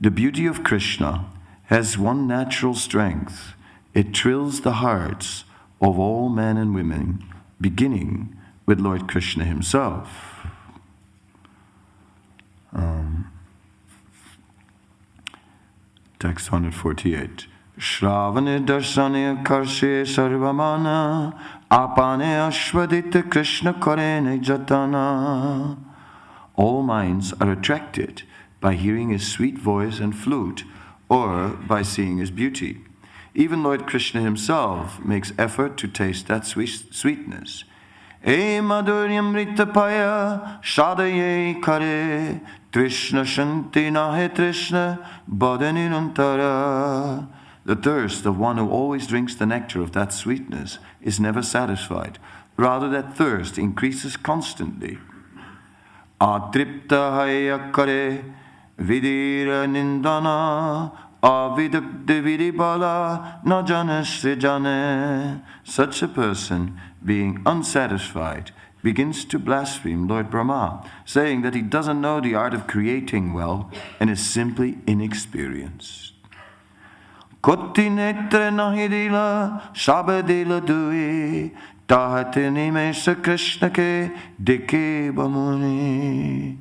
The beauty of Krishna has one natural strength. It thrills the hearts of all men and women, beginning with Lord Krishna himself. Text 148. Shravane darsane karshe sarvamana apane ashvadita Krishna karene jatana. All minds are attracted by hearing his sweet voice and flute, or by seeing his beauty. Even Lord Krishna himself makes effort to taste that sweetness. E madhuryam ritapaya shadaye kare Trishna shanti nahe Trishna badanirantara. The thirst of one who always drinks the nectar of that sweetness is never satisfied. Rather, that thirst increases constantly. Atripta hayakare vidira nindana avidakti vidibala najanasri jane. Such a person, being unsatisfied, begins to blaspheme Lord Brahma, saying that he doesn't know the art of creating well and is simply inexperienced. Koti netre Adi-lila shabadila dui tahate nimesha Krishna ke dike bamuni.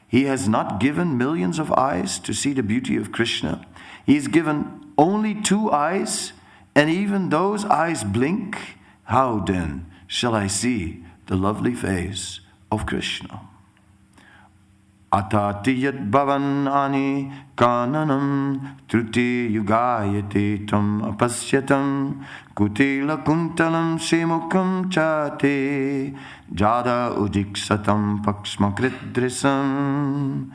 He has not given millions of eyes to see the beauty of Krishna. He has given only 2 eyes, and even those eyes blink. How then shall I see the lovely face of Krishna? Atati yad bhavan ani kananam truti yugayati tam apasyatam kutila kuntalam shimukam chate jada udiksatam paksmakritdrisam.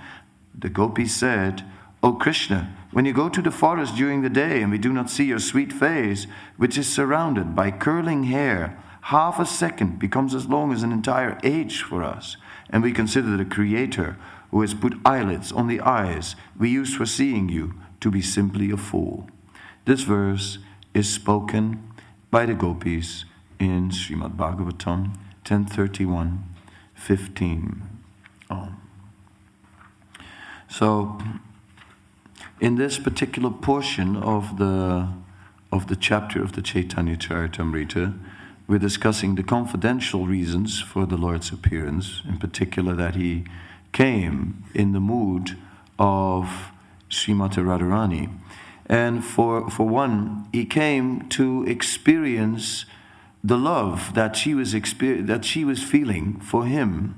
The gopis said, O Krishna, when you go to the forest during the day and we do not see your sweet face, which is surrounded by curling hair, half a second becomes as long as an entire age for us, and we consider the Creator, who has put eyelids on the eyes we use for seeing you, to be simply a fool. This verse is spoken by the gopis in Srimad Bhagavatam 10:31-15. So, in this particular portion of the chapter of the Chaitanya Charitamrita, we're discussing the confidential reasons for the Lord's appearance, in particular that he came in the mood of Srimati Radharani. And for one, he came to experience the love that she was feeling for him.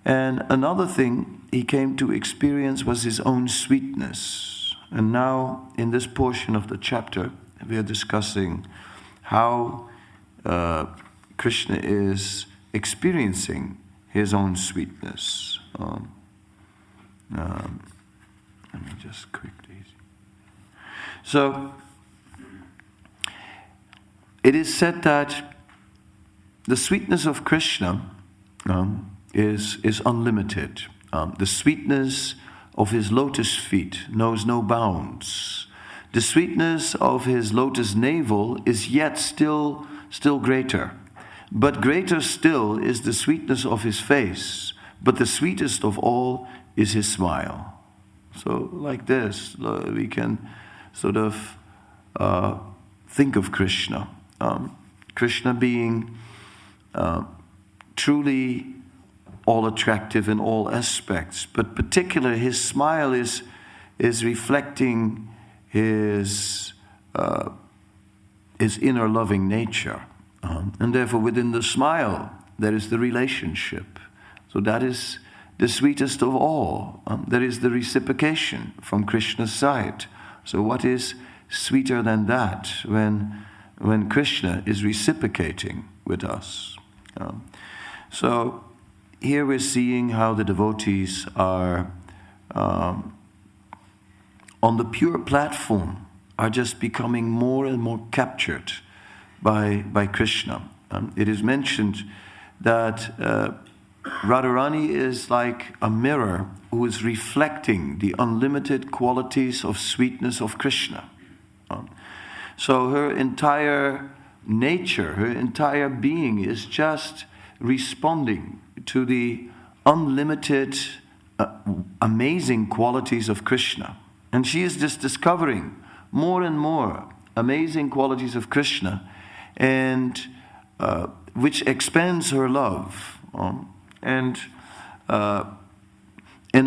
And another thing he came to experience was his own sweetness. And now, in this portion of the chapter, we are discussing how Krishna is experiencing his own sweetness. Let me just quickly. So, it is said that the sweetness of Krishna is unlimited. The sweetness of his lotus feet knows no bounds. The sweetness of his lotus navel is yet still greater. But greater still is the sweetness of his face. But the sweetest of all is his smile. So like this, we can sort of think of Krishna. Krishna being truly all attractive in all aspects. But particularly his smile is reflecting his inner loving nature. And therefore within the smile there is the relationship. So that is the sweetest of all. There is the reciprocation from Krishna's side. So what is sweeter than that when Krishna is reciprocating with us? So here we're seeing how the devotees are on the pure platform, are just becoming more and more captured by Krishna. It is mentioned that Radharani is like a mirror who is reflecting the unlimited qualities of sweetness of Krishna. So her entire nature, her entire being is just responding to the unlimited, amazing qualities of Krishna. And she is just discovering more and more amazing qualities of Krishna, and which expands her love, and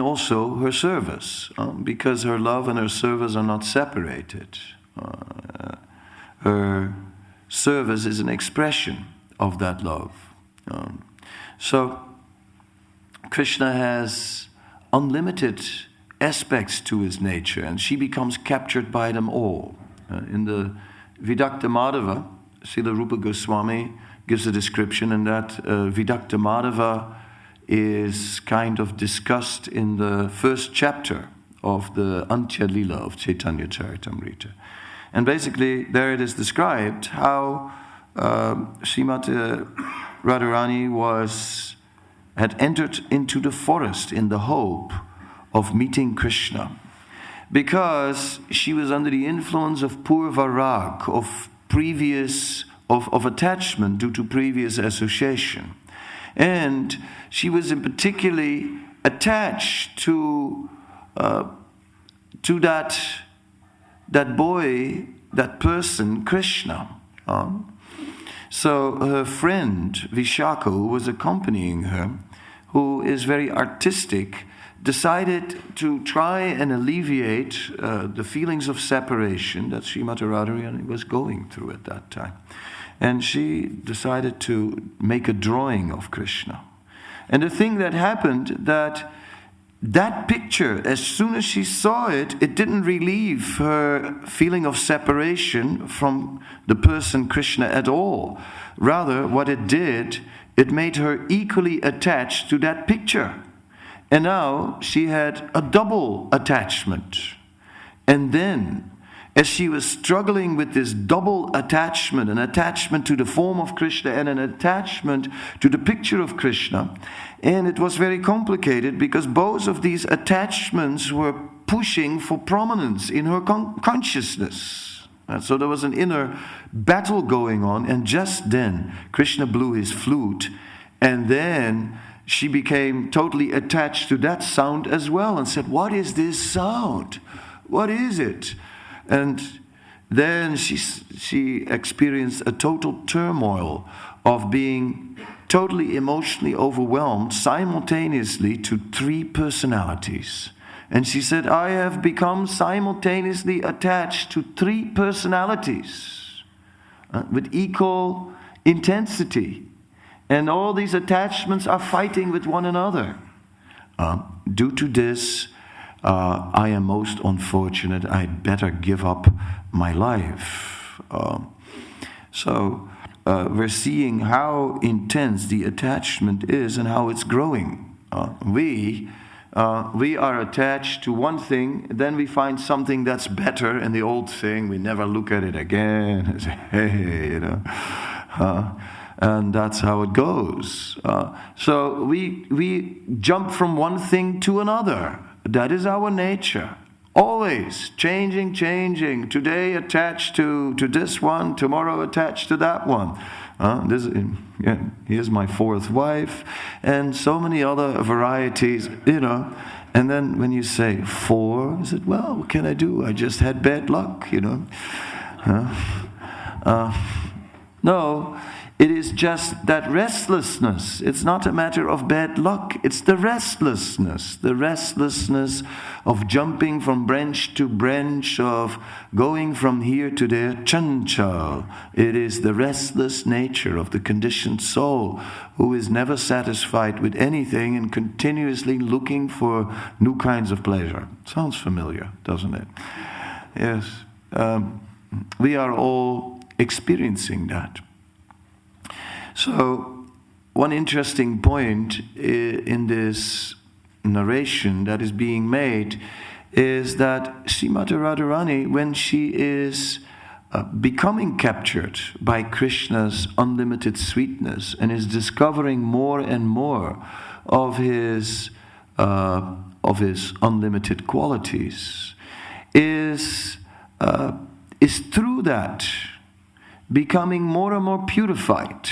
also her service, because her love and her service are not separated. Her service is an expression of that love. So Krishna has unlimited aspects to his nature, and she becomes captured by them all. In the Vidakta Madhava, Srila Rupa Goswami gives a description, and that Vidakta Madhava is kind of discussed in the first chapter of the Adi-lila of Chaitanya Charitamrita. And basically, there it is described how Srimati Radharani had entered into the forest in the hope of meeting Krishna, because she was under the influence of purva rag, of attachment due to previous association. And she was particularly attached to that boy, that person, Krishna. So her friend Vishaka, who was accompanying her, who is very artistic, decided to try and alleviate the feelings of separation that Srimati Radharani was going through at that time. And she decided to make a drawing of Krishna. And the thing that happened, that picture, as soon as she saw it, it didn't relieve her feeling of separation from the person Krishna at all. Rather, what it did, it made her equally attached to that picture. And now she had a double attachment. And then, as she was struggling with this double attachment, an attachment to the form of Krishna and an attachment to the picture of Krishna, and it was very complicated because both of these attachments were pushing for prominence in her consciousness. And so there was an inner battle going on, and just then Krishna blew his flute, and then she became totally attached to that sound as well and said, "What is this sound? What is it?" And then she experienced a total turmoil of being totally emotionally overwhelmed simultaneously to three personalities. And she said, "I have become simultaneously attached to three personalities with equal intensity. And all these attachments are fighting with one another. Due to this, I am most unfortunate. I'd better give up my life." So we're seeing how intense the attachment is and how it's growing. We are attached to one thing, then we find something that's better, and the old thing, we never look at it again and say, "Hey, and that's how it goes. So we jump from one thing to another. That is our nature. Always changing. Today attached to this one, tomorrow attached to that one. Here's my fourth wife, and so many other varieties, And then when you say four, I said, well, what can I do? I just had bad luck, No, it is just that restlessness. It's not a matter of bad luck. It's the restlessness of jumping from branch to branch, of going from here to there, chanchal. It is the restless nature of the conditioned soul who is never satisfied with anything and continuously looking for new kinds of pleasure. Sounds familiar, doesn't it? Yes. We are all experiencing that. So, one interesting point in this narration that is being made is that Srimati Radharani, when she is becoming captured by Krishna's unlimited sweetness and is discovering more and more of his unlimited qualities, is through that becoming more and more purified.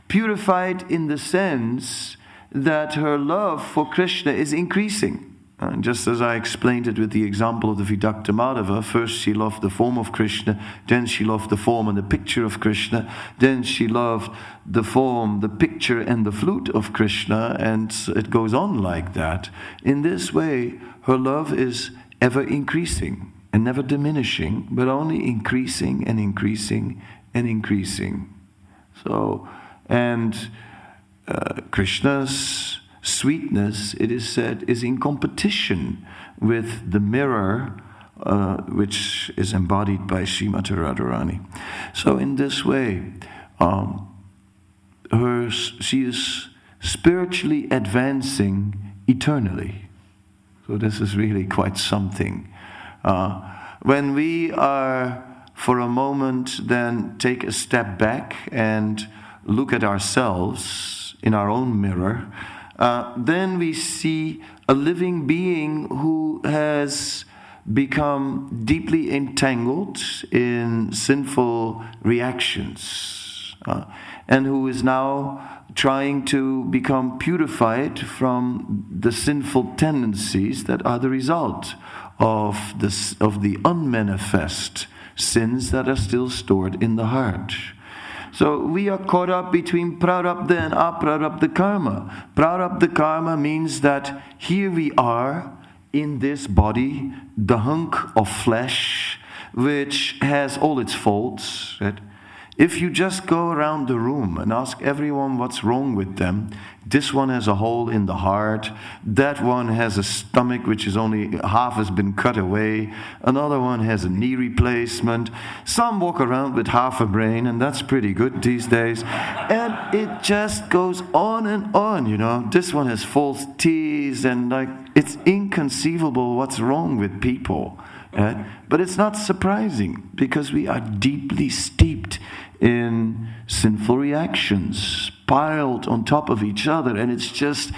Purified in the sense that her love for Krishna is increasing. Just as I explained it with the example of the Vidakta Madhava, first she loved the form of Krishna, then she loved the form and the picture of Krishna, then she loved the form, the picture and the flute of Krishna, and it goes on like that. In this way, her love is ever increasing and never diminishing, but only increasing and increasing and increasing. So, and Krishna's sweetness, it is said, is in competition with the mirror which is embodied by Srimati Radharani. So in this way, she is spiritually advancing eternally. So this is really quite something. When we are, for a moment, then take a step back and look at ourselves in our own mirror, then we see a living being who has become deeply entangled in sinful reactions, and who is now trying to become purified from the sinful tendencies that are the result of the unmanifest sins that are still stored in the heart. So we are caught up between prarabdha and aprarabdha karma. Prarabdha karma means that here we are in this body, the hunk of flesh, which has all its faults. Right? If you just go around the room and ask everyone what's wrong with them, this one has a hole in the heart, that one has a stomach which is only half has been cut away, another one has a knee replacement, some walk around with half a brain, and that's pretty good these days, and it just goes on and on, you know. This one has false teeth, and it's inconceivable what's wrong with people. But it's not surprising, because we are deeply steeped in sinful reactions piled on top of each other, and it's just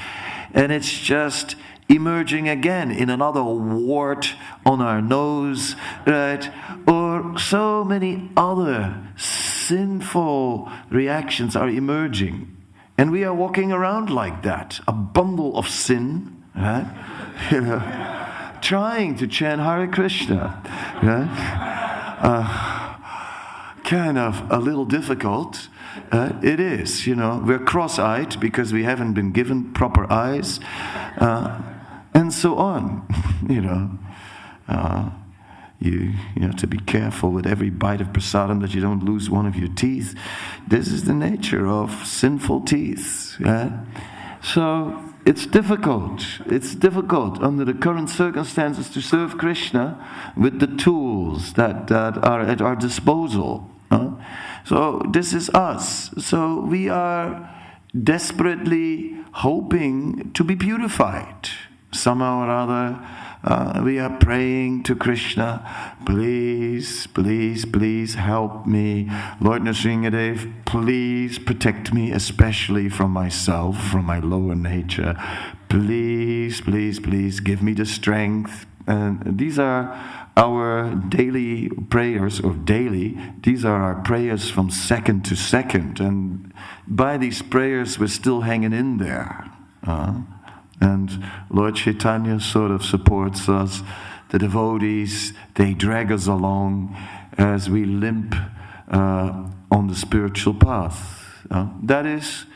emerging again in another wart on our nose, right? Or so many other sinful reactions are emerging, and we are walking around like that, a bundle of sin, right? You know, trying to chant Hare Krishna, right? Kind of a little difficult. It is, you know. We're cross-eyed because we haven't been given proper eyes, and so on. You know, you have to be careful with every bite of prasadam that you don't lose one of your teeth. This is the nature of sinful teeth. So it's difficult. It's difficult under the current circumstances to serve Krishna with the tools that are at our disposal. So this is us. So we are desperately hoping to be purified. Somehow or other, we are praying to Krishna, please, please, please help me. Lord Nrsingadev, please protect me, especially from myself, from my lower nature. Please, please, please give me the strength. And these are our daily prayers, these are our prayers from second to second, and by these prayers we're still hanging in there. And Lord Chaitanya sort of supports us. The devotees, they drag us along as we limp on the spiritual path. That is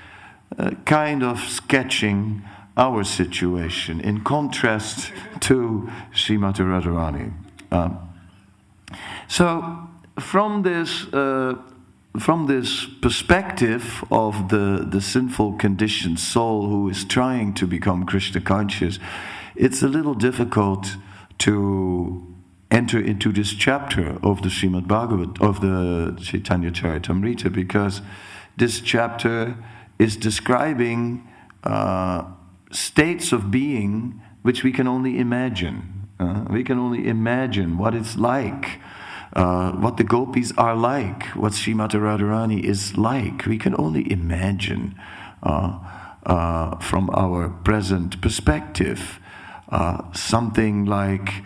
kind of sketching our situation in contrast to Srimati Radharani. So from this perspective of the sinful conditioned soul who is trying to become Krishna conscious, it's a little difficult to enter into this chapter of the Srimad Bhagavat, of the Chaitanya Charitamrita, because this chapter is describing states of being which we can only imagine. We can only imagine what it's like, what the gopis are like, what Srimati Radharani is like. We can only imagine from our present perspective. Something like,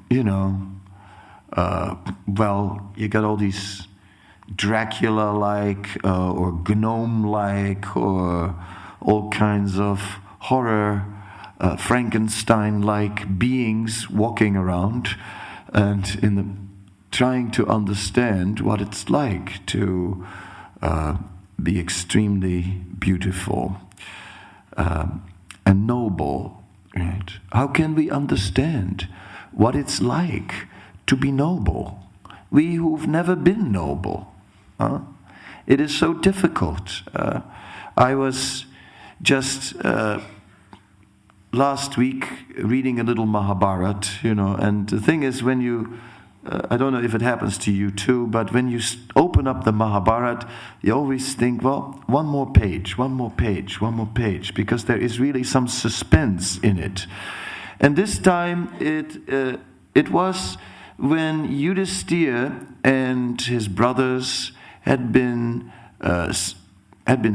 you got all these Dracula-like or gnome-like or all kinds of horror Frankenstein-like beings walking around and trying to understand what it's like to be extremely beautiful and noble. Right? How can we understand what it's like to be noble? We who've never been noble. It is so difficult. I was just last week reading a little Mahabharata, and the thing is, when you, I don't know if it happens to you too, but when you open up the Mahabharata, you always think, well, one more page, because there is really some suspense in it. And this time it was when Yudhisthira and his brothers had been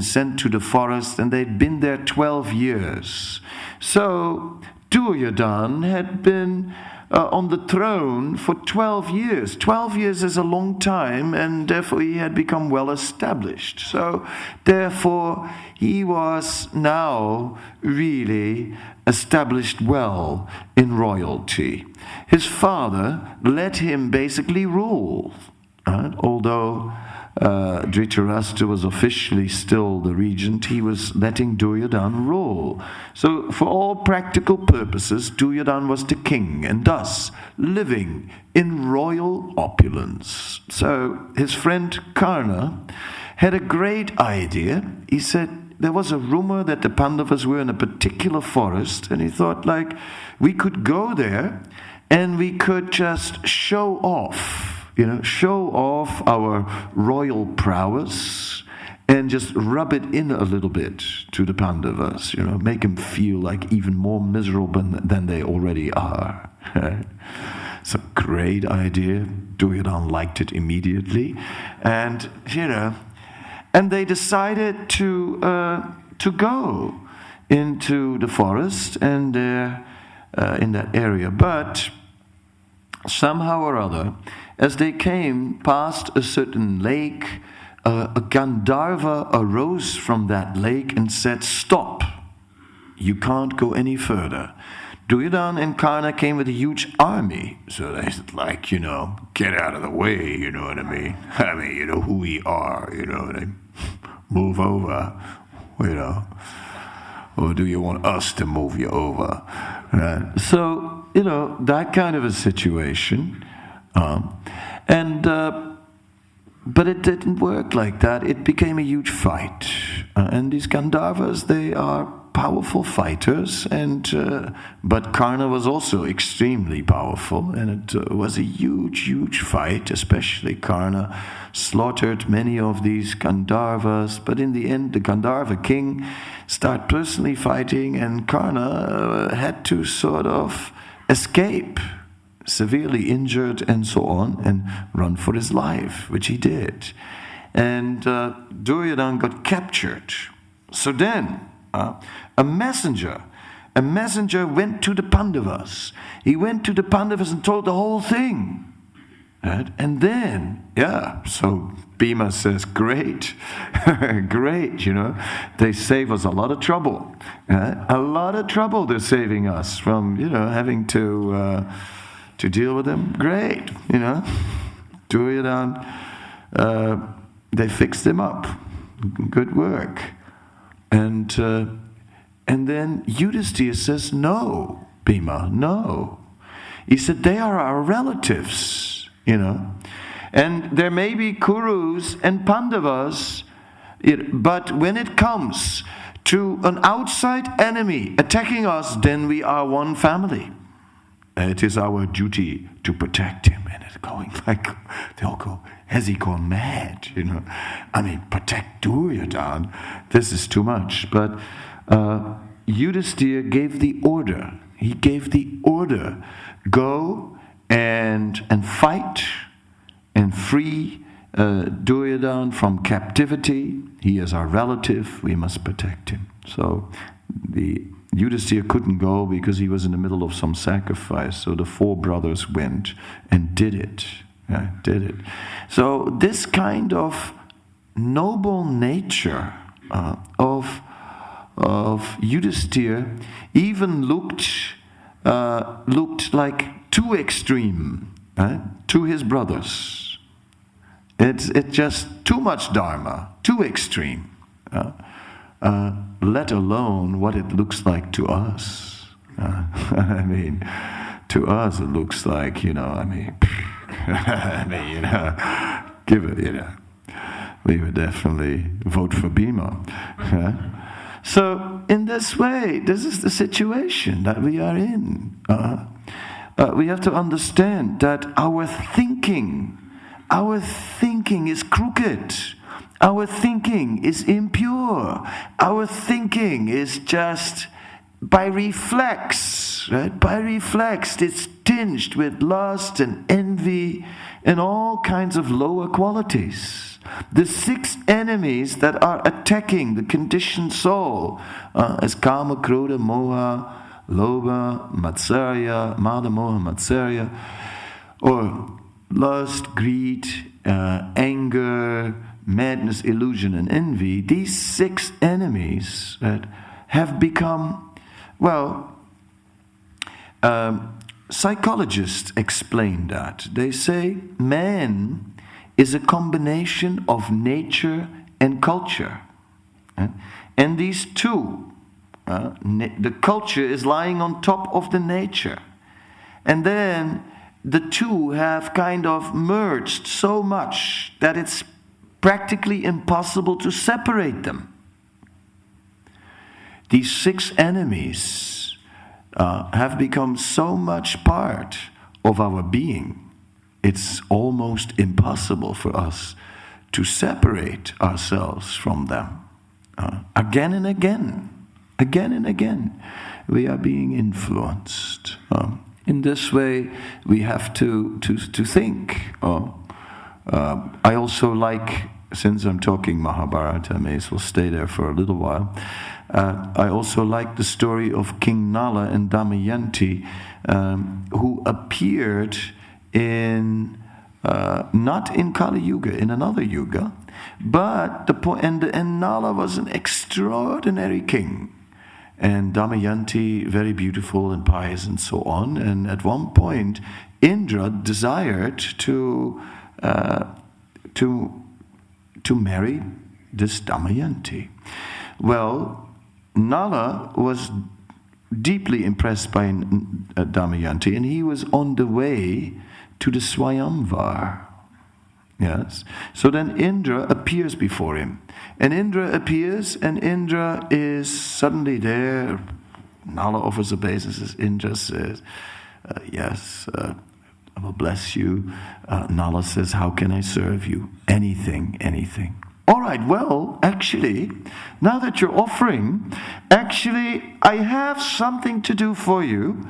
sent to the forest, and they'd been there 12 years. So Duryodhana had been on the throne for 12 years. 12 years is a long time, and therefore he had become well established. So therefore he was now really established well in royalty. His father let him basically rule, although Dhritarashtra was officially still the regent, he was letting Duryodhana rule. So for all practical purposes, Duryodhana was the king, and thus living in royal opulence. So his friend Karna had a great idea. He said there was a rumor that the Pandavas were in a particular forest, and he thought, we could go there and we could just show off our royal prowess and just rub it in a little bit to the Pandavas, make them feel like even more miserable than they already are. It's a great idea. Duryodhana liked it immediately. And, and they decided to go into the forest and in that area. But somehow or other, as they came past a certain lake, a Gandharva arose from that lake and said, "Stop! You can't go any further." Duryodhana and Karna came with a huge army. So they said, get out of the way, you know what I mean? I mean, you know who we are, they move over, or do you want us to move you over? Right? So, that kind of a situation. But it didn't work like that. It became a huge fight. And these Gandharvas, they are powerful fighters, but Karna was also extremely powerful, and it was a huge fight. Especially Karna slaughtered many of these Gandharvas, but in the end the Gandharva king started personally fighting, and Karna had to sort of escape, severely injured and so on, and run for his life, which he did. And Duryodhana got captured. So then a messenger went to the Pandavas. He went to the Pandavas and told the whole thing. Right? And then, so Bhima says, great, they save us a lot of trouble. A lot of trouble they're saving us from, having to deal with them. Great, Duryodhana, they fixed him up. Good work. And then Yudhisthira says, no, Bhima, no. He said, they are our relatives, And there may be Kurus and Pandavas, but when it comes to an outside enemy attacking us, then we are one family. It is our duty to protect him. And it's going they'll go, has he gone mad? I mean, protect Duryodhana. This is too much. But Yudhisthira gave the order. He gave the order, go and fight and free Duryodhana from captivity. He is our relative. We must protect him. So the Yudhisthira couldn't go because he was in the middle of some sacrifice. So the four brothers went and did it. So this kind of noble nature of Yudhisthira even looked like too extreme, right, to his brothers. It's just too much dharma, too extreme. Let alone what it looks like to us. I mean, to us it looks like, give it, we would definitely vote for Bhima. So, in this way, this is the situation that we are in. We have to understand that our thinking is crooked. Our thinking is impure. Our thinking is just by reflex, right? By reflex, it's tinged with lust and envy and all kinds of lower qualities. The 6 enemies that are attacking the conditioned soul as Kama, Krodha, Moha, Lobha, Matsarya, Mada, Moha, Matsarya, or lust, greed, anger, madness, illusion, and envy. These 6 enemies have become, psychologists explain that. They say man is a combination of nature and culture. And these two, the culture is lying on top of the nature. And then the two have kind of merged so much that it's practically impossible to separate them. These 6 enemies have become so much part of our being. It's almost impossible for us to separate ourselves from them. Again and again, we are being influenced. In this way, we have to think. I also like, since I'm talking Mahabharata, I may as well stay there for a little while. I also like the story of King Nala and Damayanti, who appeared in not in Kali Yuga, in another Yuga, but and Nala was an extraordinary king, and Damayanti very beautiful and pious and so on. And at one point, Indra desired to marry this Damayanti. Well, Nala was deeply impressed by Damayanti, and he was on the way to the Swayamvar. Yes. So then Indra appears before him. And Indra appears, and Indra is suddenly there. Nala offers obeisance. Indra says, yes, I will bless you. Nala says, how can I serve you? Anything. All right, well, actually, now that you're offering, I have something to do for you.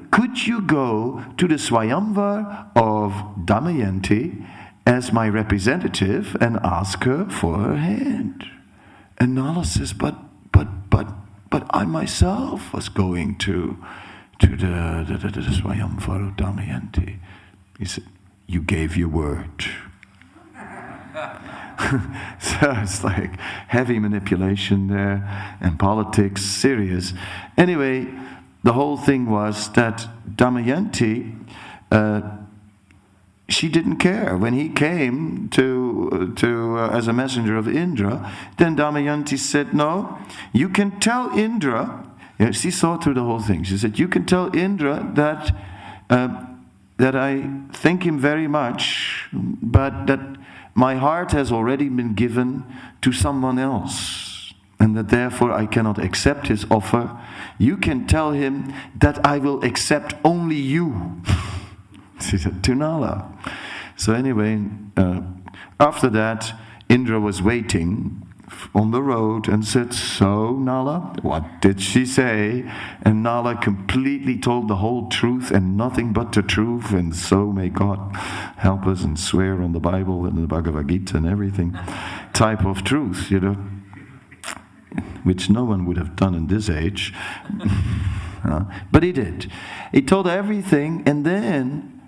Could you go to the Swayamvar of Damayanti as my representative and ask her for her hand? And Nala says, but I myself was going to the Swayamvar of Damayanti. He said, you gave your word. So it's like heavy manipulation there, and politics, serious. Anyway, the whole thing was that Damayanti, she didn't care. When he came to as a messenger of Indra, then Damayanti said, no, you can tell Indra. She saw through the whole thing. She said, you can tell Indra that I thank him very much, but that my heart has already been given to someone else, and that therefore I cannot accept his offer. You can tell him that I will accept only you. She said to Nala. So anyway, after that, Indra was waiting on the road and said, so Nala, what did she say? And Nala completely told the whole truth and nothing but the truth, and so may God help us and swear on the Bible and the Bhagavad Gita and everything type of truth, which no one would have done in this age. But he did. He told everything, and then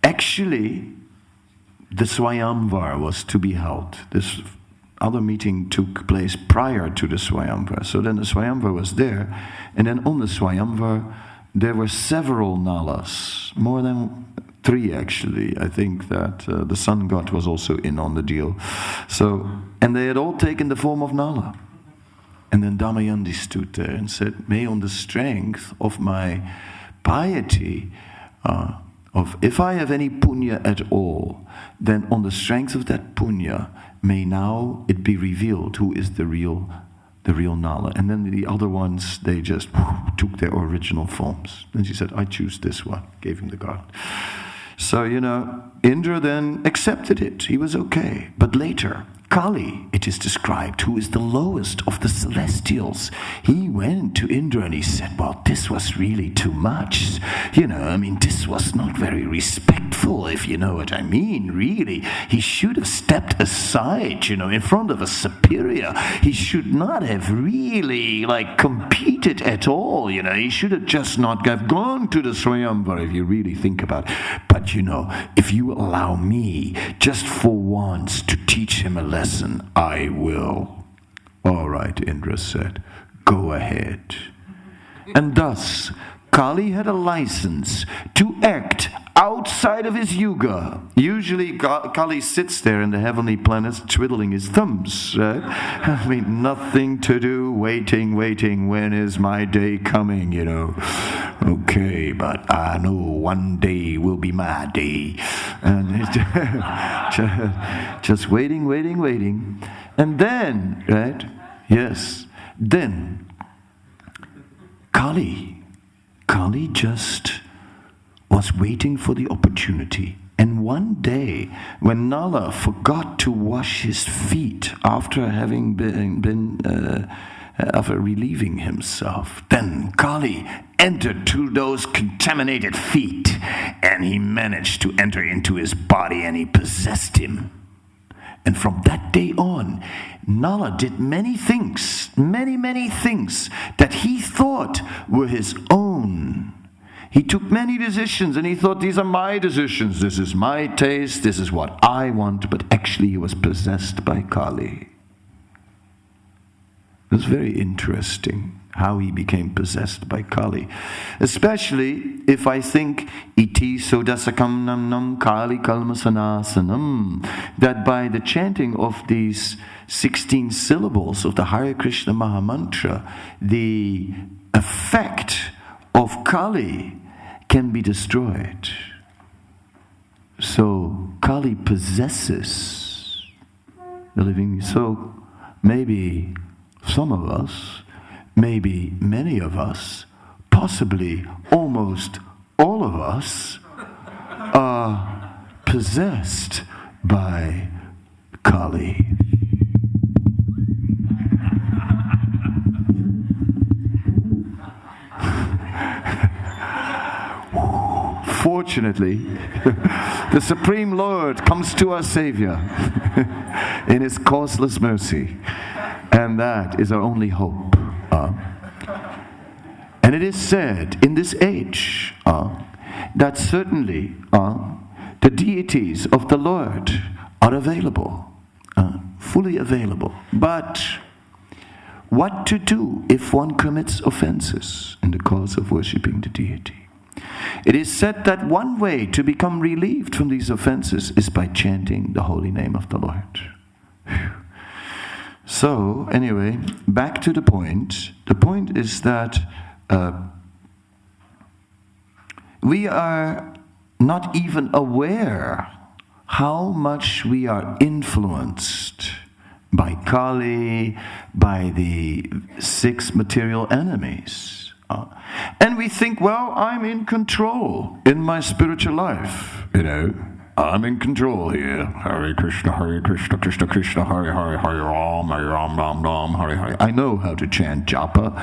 actually the Swayamvar was to be held. This other meeting took place prior to the Swayamvar. So then the Swayamvar was there, and then on the Swayamvar there were several Nalas, more than 3 actually. I think that the sun god was also in on the deal. So, and they had all taken the form of Nala. And then Damayanti stood there and said, may on the strength of my piety, of if I have any punya at all, then on the strength of that punya, may now it be revealed who is the real Nala. And then the other ones, they just took their original forms. And she said, I choose this one, gave him the garland. So, Indra then accepted it. He was okay. But later, Kali, it is described, who is the lowest of the celestials, he went to Indra and he said, well, this was really too much. This was not very respectful, if you know what I mean, really. He should have stepped aside, in front of a superior. He should not have really, competed at all, He should have just not have gone to the Swayamvar, if you really think about it. But, if you allow me, just for once, to teach him a lesson, I will. All right, Indra said, go ahead. And thus, Kali had a license to act outside of his yuga. Usually Kali sits there in the heavenly planets twiddling his thumbs, right? Nothing to do, waiting, when is my day coming, Okay, but I know one day will be my day. And just waiting. And then, right? Yes, then Kali just was waiting for the opportunity. And one day, when Nala forgot to wash his feet after having after relieving himself, then Kali entered through those contaminated feet, and he managed to enter into his body, and he possessed him. And from that day on, Nala did many things that he thought were his own. He took many decisions and he thought, these are my decisions, this is my taste, this is what I want, but actually he was possessed by Kali. It's very interesting how he became possessed by Kali. Especially if I think, iti sodasakam nam nam Kali kalmasanasanam, that by the chanting of these 16 syllables of the Hare Krishna Mahamantra, the effect of Kali can be destroyed. So Kali possesses the living. So maybe some of us, maybe many of us, possibly almost all of us, are possessed by Kali. Fortunately, the Supreme Lord comes to our Savior in His causeless mercy, and that is our only hope. And it is said in this age that certainly the deities of the Lord are available, fully available. But what to do if one commits offenses in the cause of worshipping the deity? It is said that one way to become relieved from these offenses is by chanting the holy name of the Lord. Whew. So, anyway, back to the point. The point is that we are not even aware how much we are influenced by Kali, by the 6 material enemies. And we think, well, I'm in control in my spiritual life, I'm in control here. Hare Krishna, Krishna Krishna, Hare Hare, Hare Ram, Ram Ram, Hare Hare. I know how to chant japa.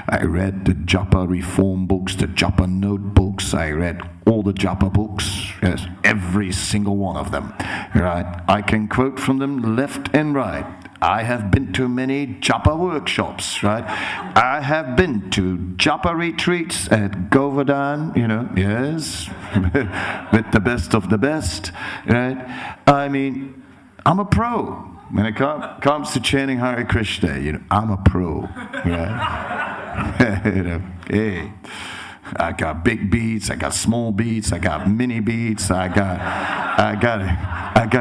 I read the japa reform books, the japa notebooks. I read all the japa books. Yes, every single one of them. Right? I can quote from them left and right. I have been to many japa workshops, right? I have been to japa retreats at Govardhan, yes, with the best of the best, right? I mean, I'm a pro. When it comes to chanting Hare Krishna, I'm a pro. Right? Hey, I got big beats, I got small beats, I got mini beats, I got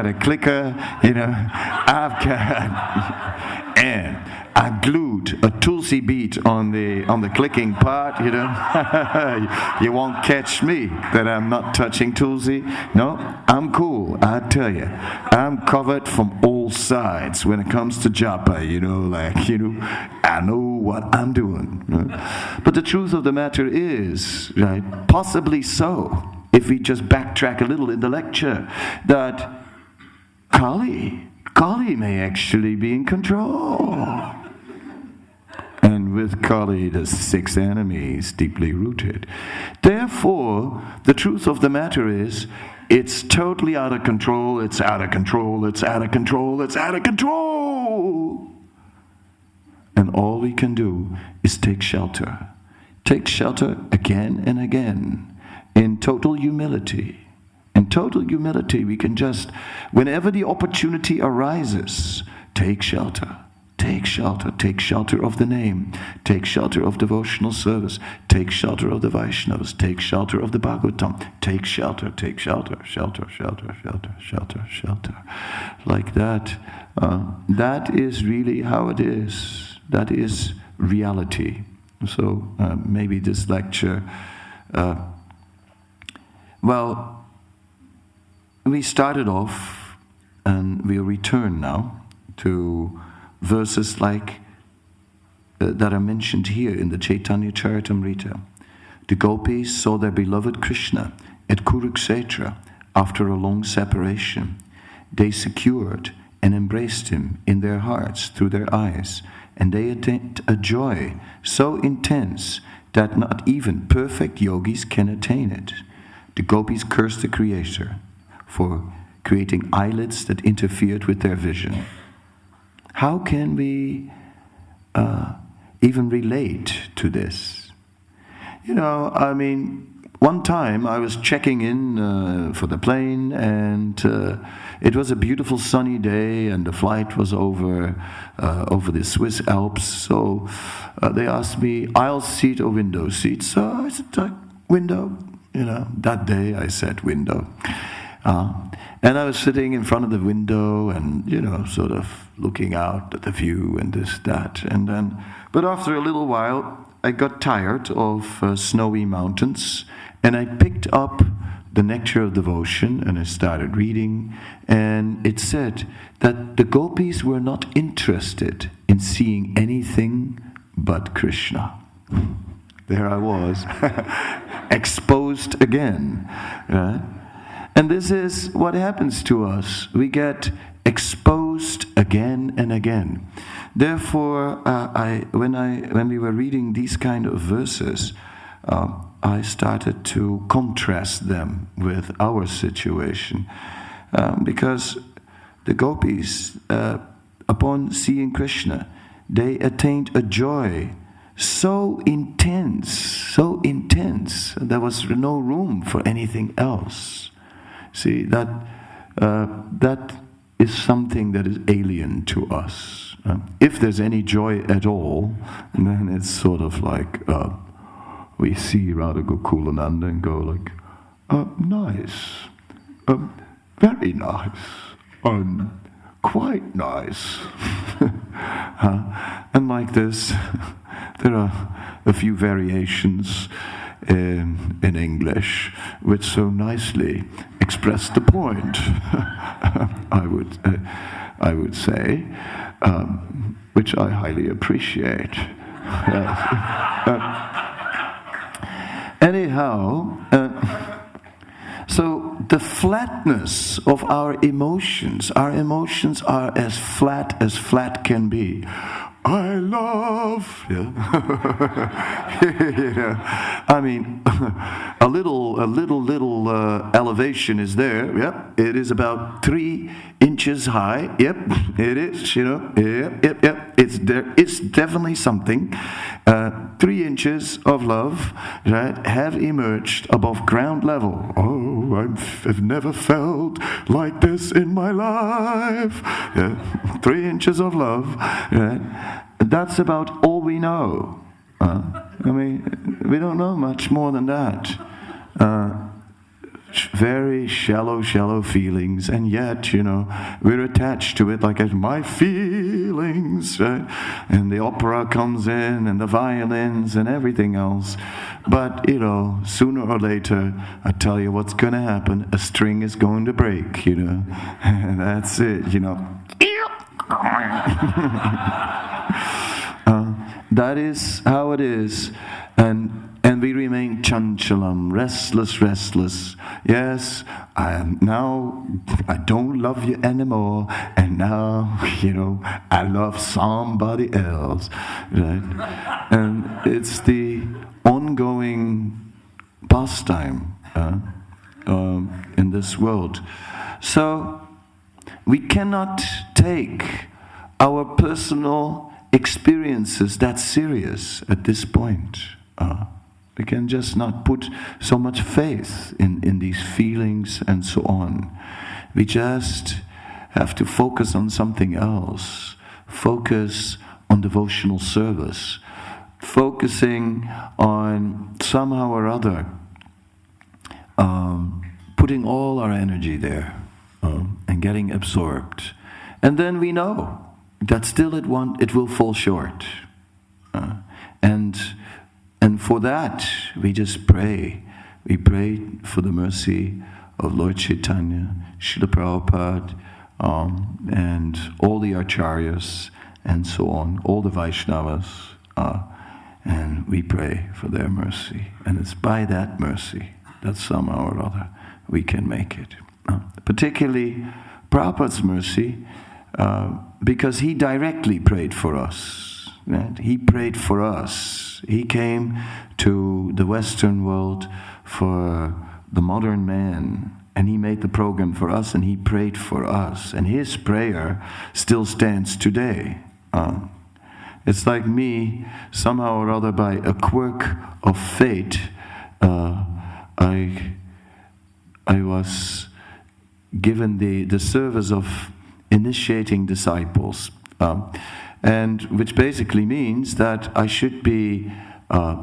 a clicker, and I glued a Tulsi beat on the clicking part, You won't catch me that I'm not touching Tulsi. No, I'm cool, I tell you. I'm covered from all sides when it comes to japa, I know what I'm doing. But the truth of the matter is, right, possibly so, if we just backtrack a little in the lecture, that Kali may actually be in control. And with Kali, the 6 enemies deeply rooted. Therefore, the truth of the matter is, it's totally out of control, it's out of control, it's out of control, it's out of control. And all we can do is take shelter. Take shelter again and again in total humility. In total humility, we can just, whenever the opportunity arises, take shelter. Take shelter. Take shelter of the name. Take shelter of devotional service. Take shelter of the Vaishnavas. Take shelter of the Bhagavatam. Take shelter, shelter, shelter, shelter, shelter. Like that. That is really how it is. That is reality. So maybe this lecture, we started off, and we'll return now to verses like that are mentioned here in the Chaitanya Charitamrita. The gopis saw their beloved Krishna at Kurukshetra after a long separation. They secured and embraced him in their hearts through their eyes, and they attained a joy so intense that not even perfect yogis can attain it. The gopis cursed the Creator for creating eyelids that interfered with their vision. How can we even relate to this? One time I was checking in for the plane, and it was a beautiful sunny day, and the flight was over the Swiss Alps. So they asked me, aisle seat or window seat? So I said, window. That day I said window. And I was sitting in front of the window and, sort of looking out at the view and this, that. But after a little while, I got tired of snowy mountains, and I picked up the Nectar of Devotion and I started reading. And it said that the gopis were not interested in seeing anything but Krishna. There I was, exposed again. Right? And this is what happens to us. We get exposed again and again. Therefore, when we were reading these kind of verses, I started to contrast them with our situation. Because the gopis, upon seeing Krishna, they attained a joy so intense, there was no room for anything else. See, that is something that is alien to us. If there's any joy at all, then it's sort of like we see Radha Gokulananda and go like, nice, very nice, quite nice. And like this, there are a few variations in English which so nicely express the point. I would say, which I highly appreciate. Anyhow, so the flatness of our emotions are as flat can be. I love. Yeah. You know, I mean, a little elevation is there. Yep, it is about 3 inches high. Yep, it is. You know, yep. It's there. It's definitely something. 3 inches of love, right, have emerged above ground level. Oh, I've never felt like this in my life. Yeah, 3 inches of love, right? That's about all we know. I mean, we don't know much more than that. Very shallow feelings, and yet, you know, we're attached to it like as my feelings, right? And the opera comes in, and the violins, and everything else. But, you know, sooner or later, I tell you what's going to happen. A string is going to break, you know. And that's it, you know. That is how it is. And we remain chanchalam, restless. Yes, I don't love you anymore, and now, you know, I love somebody else, right? And it's the ongoing pastime in this world. So we cannot take our personal experiences that serious at this point. We can just not put so much faith in these feelings and so on. We just have to focus on something else. Focus on devotional service. Focusing on somehow or other putting all our energy there and getting absorbed. And then we know that still it will fall short. And for that, we just pray. We pray for the mercy of Lord Chaitanya, Srila Prabhupada, and all the Acharyas, and so on, all the Vaishnavas, and we pray for their mercy. And it's by that mercy that somehow or other we can make it. Particularly Prabhupada's mercy, because he directly prayed for us. Right? He prayed for us. He came to the Western world for the modern man, and he made the program for us, and he prayed for us. And his prayer still stands today. It's like me, somehow or other, by a quirk of fate, I was given the service of initiating disciples. And which basically means that I should be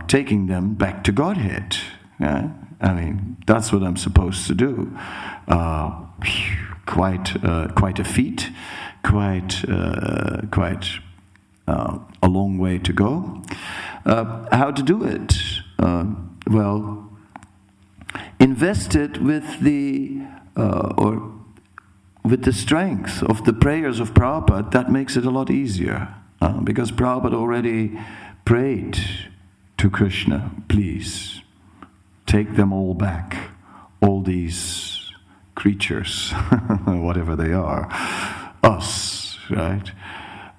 taking them back to Godhead. Yeah? I mean, that's what I'm supposed to do. Quite a feat, quite a long way to go. How to do it? Well, invested with the strength of the prayers of Prabhupada, that makes it a lot easier. Because Prabhupada already prayed to Krishna, please, take them all back, all these creatures, whatever they are, us, right?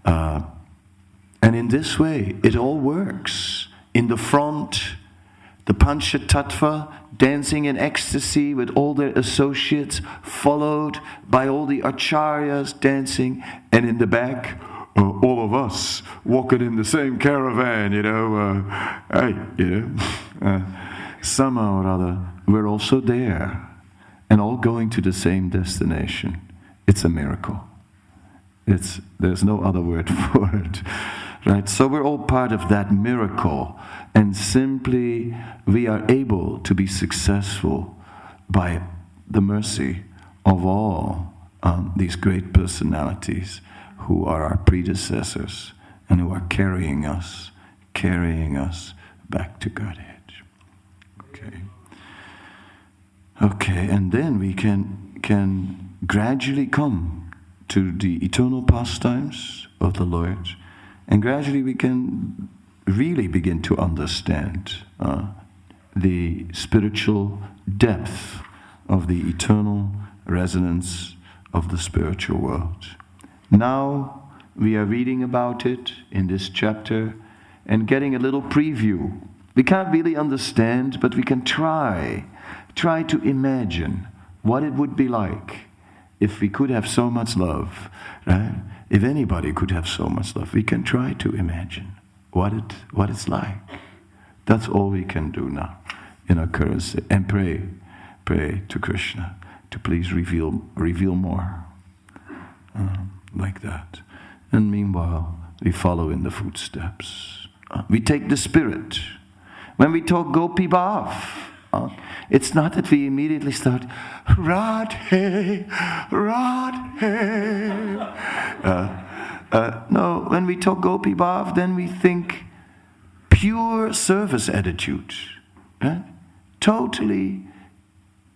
And in this way, it all works. In the front, the Panchatattva dancing in ecstasy with all their associates, followed by all the acharyas dancing, and in the back, all of us walking in the same caravan, somehow or other, we're also there, and all going to the same destination. It's a miracle. There's no other word for it, right? So we're all part of that miracle, and simply we are able to be successful by the mercy of all these great personalities who are our predecessors and who are carrying us back to Godhead. Okay, and then we can gradually come to the eternal pastimes of the Lord, and gradually we can really begin to understand the spiritual depth of the eternal resonance of the spiritual world. Now we are reading about it in this chapter and getting a little preview. We can't really understand, but we can try to imagine what it would be like if we could have so much love, right? If anybody could have so much love, we can try to imagine what it's like. That's all we can do now in our current state. And pray to Krishna to please reveal more, like that. And meanwhile, we follow in the footsteps. We take the spirit. When we talk Gopi Bhav, it's not that we immediately start, Radhe, Radhe. No, when we talk Gopi Bhav, then we think pure service attitude. Right?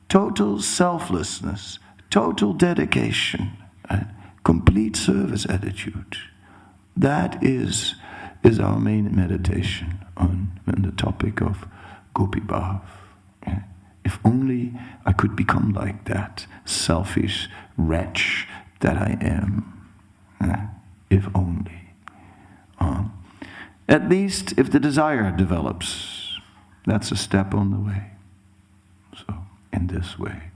Total selflessness, total dedication, right? Complete service attitude. That is our main meditation on the topic of Gopi Bhav. Yeah. If only I could become like that selfish wretch that I am. Yeah. If only. At least if the desire develops, that's a step on the way. So, in this way,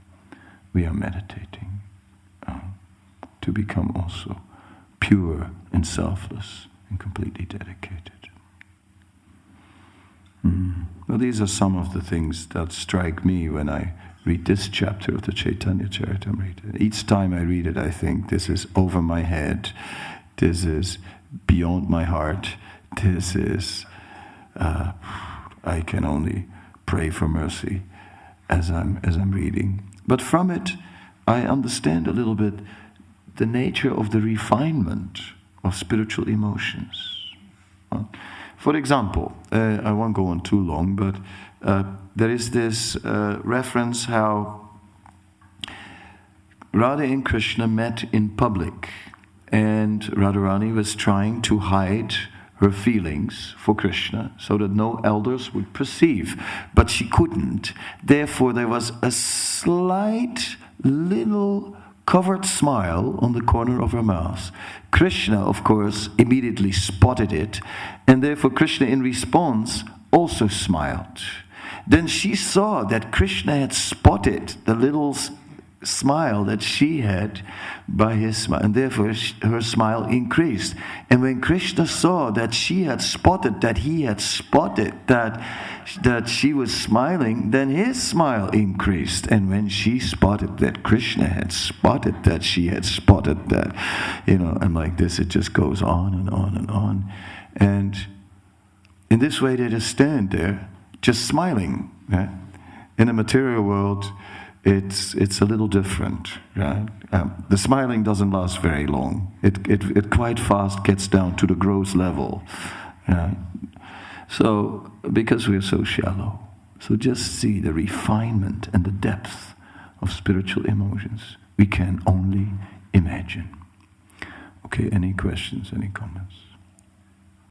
we are meditating to become also pure and selfless and completely dedicated. Well, these are some of the things that strike me when I read this chapter of the Chaitanya Charitamrita. Each time I read it, I think this is over my head. This is beyond my heart. This is, I can only pray for mercy as I'm reading. But from it, I understand a little bit the nature of the refinement of spiritual emotions. For example, I won't go on too long, but there is this reference how Radha and Krishna met in public, and Radharani was trying to hide her feelings for Krishna so that no elders would perceive, but she couldn't. Therefore, there was a slight little covered smile on the corner of her mouth. Krishna, of course, immediately spotted it, and therefore Krishna, in response, also smiled. Then she saw that Krishna had spotted the little smile that she had by his smile, and therefore her smile increased. And when Krishna saw that she had spotted, that he had spotted that she was smiling, then his smile increased. And when she spotted that Krishna had spotted that she had spotted that, and like this it just goes on and on and on. And in this way they just stand there just smiling. Right? In the material world, it's a little different, right? The smiling doesn't last very long. It quite fast gets down to the gross level, right? So, because we're so shallow, so just see the refinement and the depth of spiritual emotions we can only imagine. Okay, any questions, any comments?